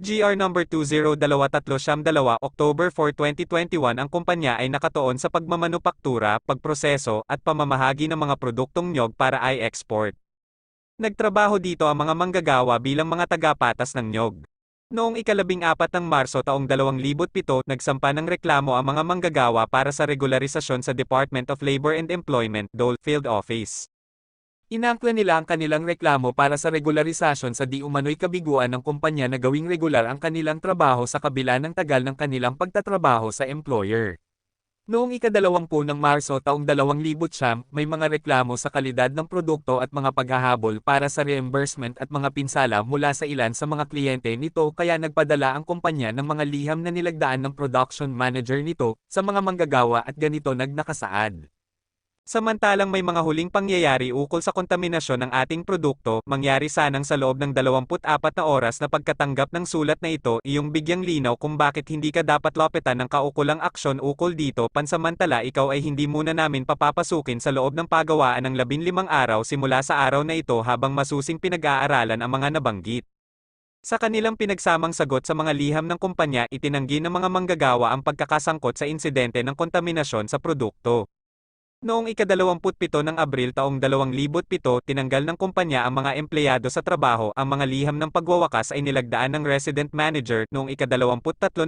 GR number 2023-2, October 4, 2021 ang kumpanya ay nakatuon sa pagmamanupaktura, pagproseso, at pamamahagi ng mga produktong niyog para i-export. Nagtrabaho dito ang mga manggagawa bilang mga tagapatas ng niyog. Noong ika-14 ng Marso taong 2007, nagsampa ng reklamo ang mga manggagawa para sa regularisasyon sa Department of Labor and Employment (DOL) Field Office. Inangkla nila ang kanilang reklamo para sa regularisasyon sa di umano'y kabiguan ng kumpanya na gawing regular ang kanilang trabaho sa kabila ng tagal ng kanilang pagtatrabaho sa employer. Noong ika-20 ng Marso taong 2009, may mga reklamo sa kalidad ng produkto at mga paghahabol para sa reimbursement at mga pinsala mula sa ilan sa mga kliyente nito kaya nagpadala ang kumpanya ng mga liham na nilagdaan ng production manager nito sa mga manggagawa at ganito nagnakasaad. Samantalang may mga huling pangyayari ukol sa kontaminasyon ng ating produkto, mangyari sanang sa loob ng 24 na oras na pagkatanggap ng sulat na ito, iyong bigyang linaw kung bakit hindi ka dapat lapitan ng kaukulang aksyon ukol dito pansamantala ikaw ay hindi muna namin papapasukin sa loob ng pagawaan ng 15 araw simula sa araw na ito habang masusing pinag-aaralan ang mga nabanggit. Sa kanilang pinagsamang sagot sa mga liham ng kumpanya, itinanggi ng mga manggagawa ang pagkakasangkot sa insidente ng kontaminasyon sa produkto. Noong ika-27 ng Abril taong 2007, tinanggal ng kumpanya ang mga empleyado sa trabaho. Ang mga liham ng pagwawakas ay nilagdaan ng resident manager. Noong ika-23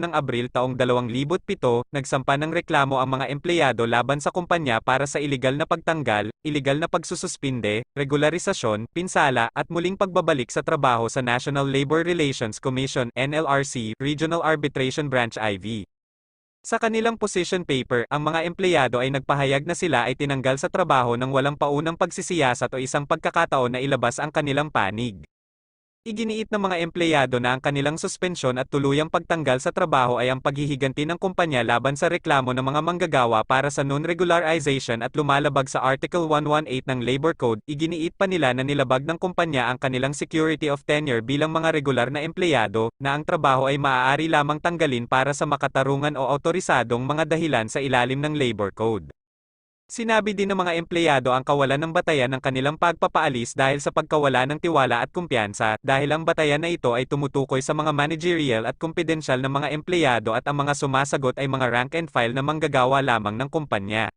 ng Abril taong 2007, nagsampa ng reklamo ang mga empleyado laban sa kumpanya para sa iligal na pagtanggal, iligal na pagsususpinde, regularisasyon, pinsala, at muling pagbabalik sa trabaho sa National Labor Relations Commission (NLRC) Regional Arbitration Branch IV. Sa kanilang position paper, ang mga empleyado ay nagpahayag na sila ay tinanggal sa trabaho ng walang paunang pagsisiyasat o isang pagkakataon na ilabas ang kanilang panig. Iginiit ng mga empleyado na ang kanilang suspensyon at tuluyang pagtanggal sa trabaho ay ang paghihiganti ng kumpanya laban sa reklamo ng mga manggagawa para sa non-regularization at lumalabag sa Article 118 ng Labor Code. Iginiit pa nila na nilabag ng kumpanya ang kanilang security of tenure bilang mga regular na empleyado, na ang trabaho ay maaari lamang tanggalin para sa makatarungan o autorisadong mga dahilan sa ilalim ng Labor Code. Sinabi din ng mga empleyado ang kawalan ng batayan ng kanilang pagpapaalis dahil sa pagkawala ng tiwala at kumpiyansa, dahil ang batayan na ito ay tumutukoy sa mga managerial at kumpidensyal na mga empleyado at ang mga sumasagot ay mga rank and file na manggagawa lamang ng kumpanya.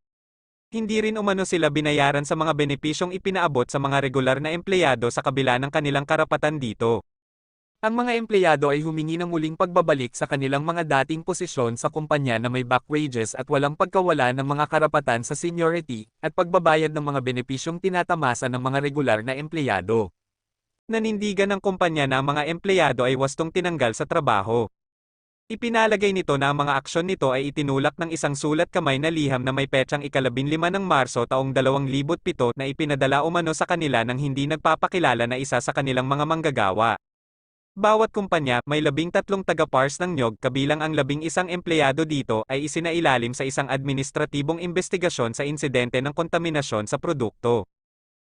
Hindi rin umano sila binayaran sa mga benepisyong ipinaabot sa mga regular na empleyado sa kabila ng kanilang karapatan dito. Ang mga empleyado ay humingi ng muling pagbabalik sa kanilang mga dating posisyon sa kumpanya na may back wages at walang pagkawala ng mga karapatan sa seniority, at pagbabayad ng mga benepisyong tinatamasa ng mga regular na empleyado. Nanindigan ng kumpanya na ang mga empleyado ay wastong tinanggal sa trabaho. Ipinalagay nito na ang mga aksyon nito ay itinulak ng isang sulat kamay na liham na may petsang ika-15 ng Marso taong 2007 na ipinadala umano sa kanila ng hindi nagpapakilala na isa sa kanilang mga manggagawa. Bawat kumpanya, may 13 taga-pars ng niyog kabilang ang 11 empleyado dito ay isinailalim sa isang administratibong investigasyon sa insidente ng kontaminasyon sa produkto.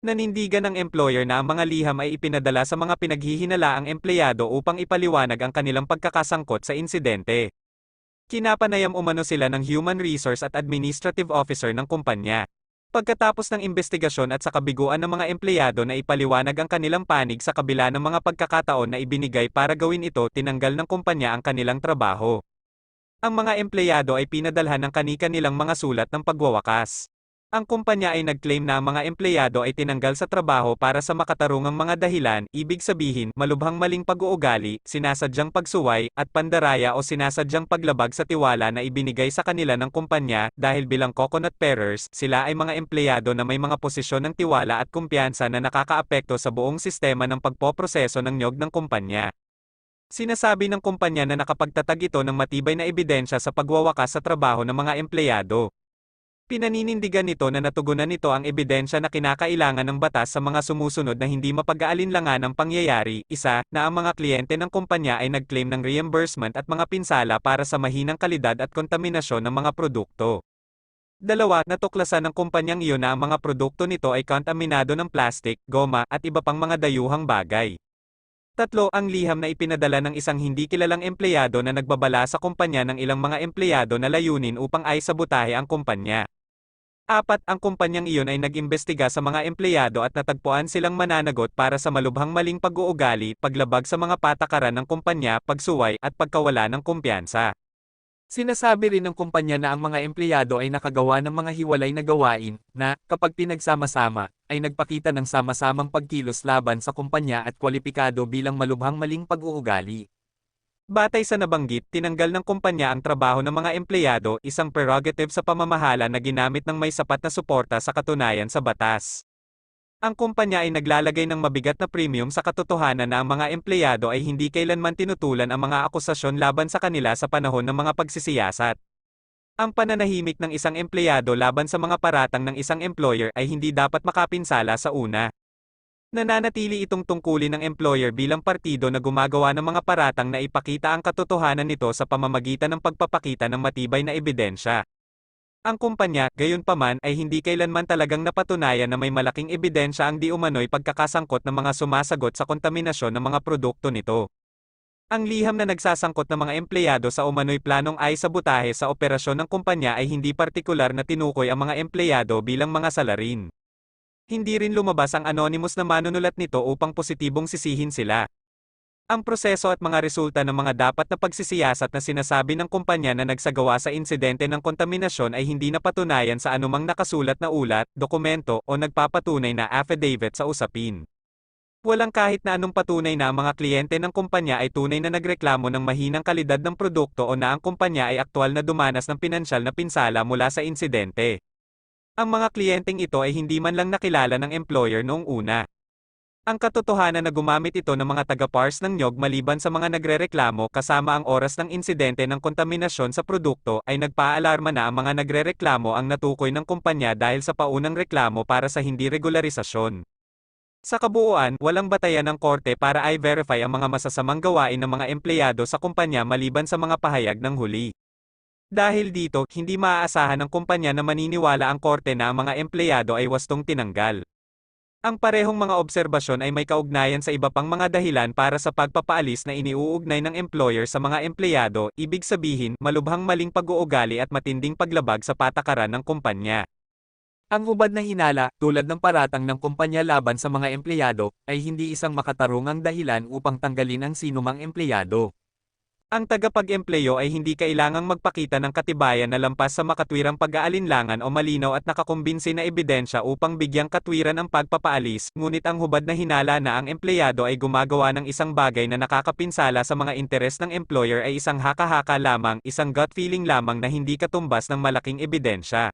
Nanindigan ng employer na ang mga liham ay ipinadala sa mga pinaghihinalaang empleyado upang ipaliwanag ang kanilang pagkakasangkot sa insidente. Kinapanayam umano sila ng Human Resource at Administrative Officer ng kumpanya. Pagkatapos ng investigasyon at sa kabiguan ng mga empleyado na ipaliwanag ang kanilang panig sa kabila ng mga pagkakataon na ibinigay para gawin ito, tinanggal ng kumpanya ang kanilang trabaho. Ang mga empleyado ay pinadalhan ng kani-kanilang mga sulat ng pagwawakas. Ang kumpanya ay nag-claim na ang mga empleyado ay tinanggal sa trabaho para sa makatarungang mga dahilan, ibig sabihin, malubhang maling pag-uugali, sinasadyang pagsuway, at pandaraya o sinasadyang paglabag sa tiwala na ibinigay sa kanila ng kumpanya, dahil bilang coconut pairers, sila ay mga empleyado na may mga posisyon ng tiwala at kumpiyansa na nakakaapekto sa buong sistema ng pagpoproseso ng niyog ng kumpanya. Sinasabi ng kumpanya na nakapagtatag ito ng matibay na ebidensya sa pagwawakas sa trabaho ng mga empleyado. Pinaninindigan nito na natugunan nito ang ebidensya na kinakailangan ng batas sa mga sumusunod na hindi mapag-aalinlangan ng pangyayari. Isa, na ang mga kliyente ng kumpanya ay nag-claim ng reimbursement at mga pinsala para sa mahinang kalidad at kontaminasyon ng mga produkto. Dalawa, natuklasan ng kumpanyang iyon na ang mga produkto nito ay kontaminado ng plastic, goma, at iba pang mga dayuhang bagay. Tatlo, ang liham na ipinadala ng isang hindi kilalang empleyado na nagbabala sa kumpanya ng ilang mga empleyado na layunin upang ay sabotahe ang kumpanya. 4. Ang kumpanyang iyon ay nag-imbestiga sa mga empleyado at natagpuan silang mananagot para sa malubhang maling pag-uugali, paglabag sa mga patakaran ng kumpanya, pagsuway, at pagkawala ng kumpiyansa. Sinasabi rin ng kumpanya na ang mga empleyado ay nakagawa ng mga hiwalay na gawain, na, kapag pinagsama-sama, ay nagpakita ng sama-samang pagkilos laban sa kumpanya at kwalipikado bilang malubhang maling pag-uugali. Batay sa nabanggit, tinanggal ng kumpanya ang trabaho ng mga empleyado, isang prerogative sa pamamahala na ginamit ng may sapat na suporta sa katunayan sa batas. Ang kumpanya ay naglalagay ng mabigat na premium sa katotohanan na ang mga empleyado ay hindi kailanman tinutulan ang mga akusasyon laban sa kanila sa panahon ng mga pagsisiyasat. Ang pananahimik ng isang empleyado laban sa mga paratang ng isang employer ay hindi dapat makapinsala sa una. Nananatili itong tungkulin ng employer bilang partido na gumagawa ng mga paratang na ipakita ang katotohanan nito sa pamamagitan ng pagpapakita ng matibay na ebidensya. Ang kumpanya, gayunpaman, ay hindi kailanman talagang napatunayan na may malaking ebidensya ang di umano'y pagkakasangkot ng mga sumasagot sa kontaminasyon ng mga produkto nito. Ang liham na nagsasangkot ng mga empleyado sa umano'y planong ay sabotahe sa operasyon ng kumpanya ay hindi partikular na tinukoy ang mga empleyado bilang mga salarin. Hindi rin lumabas ang anonymous na manunulat nito upang positibong sisihin sila. Ang proseso at mga resulta ng mga dapat na pagsisiyasat na sinasabi ng kumpanya na nagsagawa sa insidente ng kontaminasyon ay hindi napatunayan sa anumang nakasulat na ulat, dokumento, o nagpapatunay na affidavit sa usapin. Walang kahit na anong patunay na ang mga kliyente ng kumpanya ay tunay na nagreklamo ng mahinang kalidad ng produkto o na ang kumpanya ay aktwal na dumanas ng pinansyal na pinsala mula sa insidente. Ang mga kliyenteng ito ay hindi man lang nakilala ng employer noong una. Ang katotohanan na gumamit ito ng mga taga-pars ng nyog maliban sa mga nagrereklamo kasama ang oras ng insidente ng kontaminasyon sa produkto ay nagpaalarma na ang mga nagrereklamo ang natukoy ng kumpanya dahil sa paunang reklamo para sa hindi regularisasyon. Sa kabuuan, walang batayan ng korte para i-verify ang mga masasamang gawain ng mga empleyado sa kumpanya maliban sa mga pahayag ng huli. Dahil dito, hindi maaasahan ng kumpanya na maniniwala ang korte na ang mga empleyado ay wastong tinanggal. Ang parehong mga obserbasyon ay may kaugnayan sa iba pang mga dahilan para sa pagpapaalis na iniuugnay ng employer sa mga empleyado, ibig sabihin, malubhang maling pag-uugali at matinding paglabag sa patakaran ng kumpanya. Ang hubad na hinala, tulad ng paratang ng kumpanya laban sa mga empleyado, ay hindi isang makatarungang dahilan upang tanggalin ang sinumang empleyado. Ang tagapag-empleyo ay hindi kailangang magpakita ng katibayan na lampas sa makatwirang pag-aalinlangan o malinaw at nakakumbinsi na ebidensya upang bigyang katwiran ang pagpapaalis, ngunit ang hubad na hinala na ang empleyado ay gumagawa ng isang bagay na nakakapinsala sa mga interes ng employer ay isang haka-haka lamang, isang gut feeling lamang na hindi katumbas ng malaking ebidensya.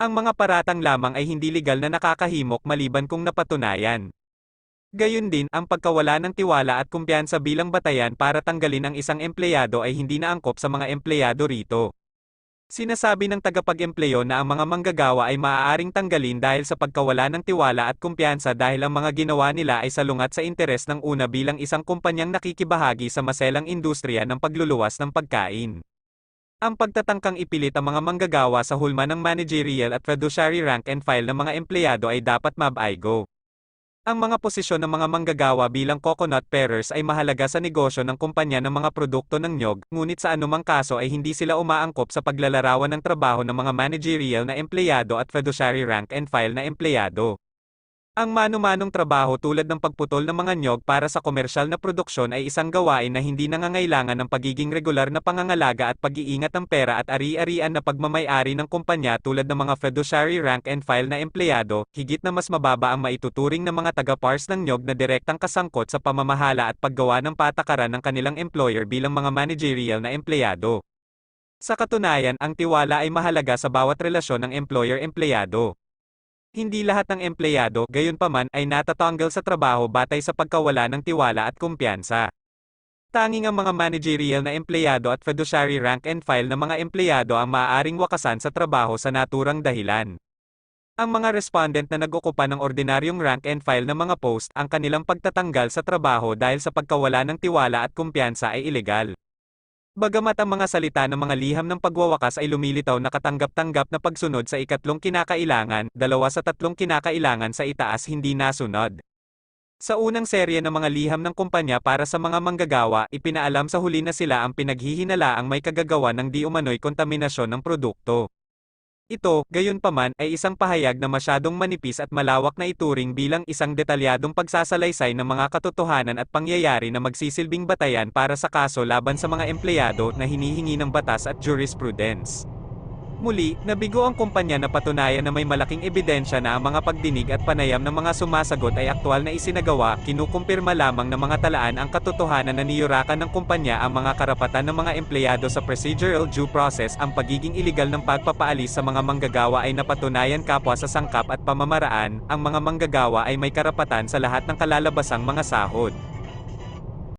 Ang mga paratang lamang ay hindi legal na nakakahimok maliban kung napatunayan. Gayun din, ang pagkawala ng tiwala at kumpiyansa bilang batayan para tanggalin ang isang empleyado ay hindi naangkop sa mga empleyado rito. Sinasabi ng tagapag-empleyo na ang mga manggagawa ay maaaring tanggalin dahil sa pagkawala ng tiwala at kumpiyansa dahil ang mga ginawa nila ay salungat sa interes ng una bilang isang kumpanyang nakikibahagi sa maselang industriya ng pagluluwas ng pagkain. Ang pagtatangkang ipilit ang mga manggagawa sa hulma ng managerial at fiduciary rank and file ng mga empleyado ay dapat mabaigo. Ang mga posisyon ng mga manggagawa bilang coconut pairers ay mahalaga sa negosyo ng kumpanya ng mga produkto ng nyog, ngunit sa anumang kaso ay hindi sila umaangkop sa paglalarawan ng trabaho ng mga managerial na empleyado at fiduciary rank and file na empleyado. Ang mano-manong trabaho tulad ng pagputol ng mga nyog para sa komersyal na produksyon ay isang gawain na hindi nangangailangan ng pagiging regular na pangangalaga at pag-iingat ng pera at ari-arian na pagmamay-ari ng kumpanya tulad ng mga fiduciary rank and file na empleyado, higit na mas mababa ang maituturing ng mga taga-pars ng nyog na direktang kasangkot sa pamamahala at paggawa ng patakaran ng kanilang employer bilang mga managerial na empleyado. Sa katunayan, ang tiwala ay mahalaga sa bawat relasyon ng employer-empleyado. Hindi lahat ng empleyado, gayunpaman, ay natatanggal sa trabaho batay sa pagkawala ng tiwala at kumpiyansa. Tanging ang mga managerial na empleyado at fiduciary rank and file na mga empleyado ang maaaring wakasan sa trabaho sa naturang dahilan. Ang mga respondent na nag-okupa ng ordinaryong rank and file na mga post, ang kanilang pagtatanggal sa trabaho dahil sa pagkawala ng tiwala at kumpiyansa ay ilegal. Bagamat ang mga salita ng mga liham ng pagwawakas ay lumilitaw na katanggap-tanggap na pagsunod sa ikatlong kinakailangan, 2 sa 3 kinakailangan sa itaas hindi nasunod. Sa unang serye ng mga liham ng kumpanya para sa mga manggagawa, ipinaalam sa huli na sila ang pinaghihinalaang may kagagawa ng di umano'y kontaminasyon ng produkto. Ito, gayunpaman, ay isang pahayag na masyadong manipis at malawak na ituring bilang isang detalyadong pagsasalaysay ng mga katotohanan at pangyayari na magsisilbing batayan para sa kaso laban sa mga empleyado na hinihingi ng batas at jurisprudence. Muli, nabigo ang kumpanya na patunayan na may malaking ebidensya na ang mga pagdinig at panayam ng mga sumasagot ay aktwal na isinagawa, kinukumpirma lamang ng mga talaan ang katotohanan na niyurakan ng kumpanya ang mga karapatan ng mga empleyado sa procedural due process. Ang pagiging iligal ng pagpapaalis sa mga manggagawa ay napatunayan kapwa sa sangkap at pamamaraan, ang mga manggagawa ay may karapatan sa lahat ng kalalabasang mga sahod.